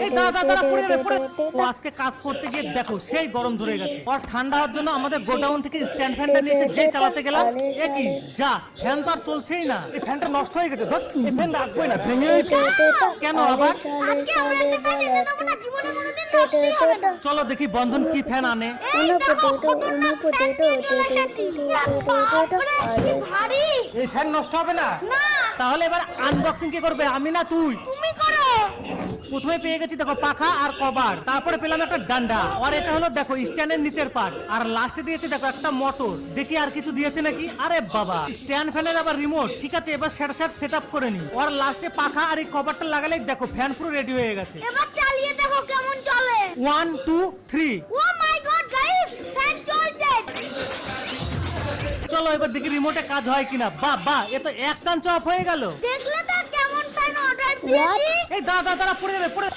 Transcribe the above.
এই দাদা দাদা পড়ে যাবে পড়ে। ও আজকে কাজ করতে গিয়ে দেখো সেই গরম ধরে গেছে। আর ঠান্ডা হওয়ার জন্য আমাদের গোডাউন থেকে স্ট্যান্ড ফ্যানটা নিয়ে এসে যেই চালাতে গেলাম, এ কি যা ফ্যান তো আর চলছেই না। এই ফ্যানটা নষ্ট হয়ে গেছে, ধর এই ফ্যান রাখবোই না, ভেঙে কেন আবার? চলো দেখি বন্ধন কি ফ্যান আনে। এই ফ্যান নষ্ট হবে না? তাহলে এবার আনবক্সিং কে করবে, আমি না তুই? তুমি করো। প্রথমে পেয়ে গেছি দেখো পাখা আর কভার, তারপরে পেলাম একটা ডান্ডা, আর এটা হলো দেখো স্ট্যান্ডের নিচের পার্ট, আর লাস্টে দিয়েছে দেখো একটা মোটর। দেখি আর কিছু দিয়েছে নাকি। আরে বাবা, স্ট্যান্ড ফ্যানের আবার রিমোট। ঠিক আছে, এবার সেট আপ করে নি। আর লাস্টে পাখা আর এই কভারটা লাগালেই দেখো ফ্যান পুরো রেডি হয়ে গেছে। এবার চালিয়ে দেখো কেমন চলে। 1 2 3। ও মাই গড গাইস, ফ্যান চলছে। চলো এবার দেখি রিমোটে কাজ হয় কিনা। বাহ, এ তো এক চান্স অফ হয়ে গেল। দেখলে তো কেমন ফ্যান অর্ডার দিয়েছি। এই দাদা পড়ে যাবে পড়ে।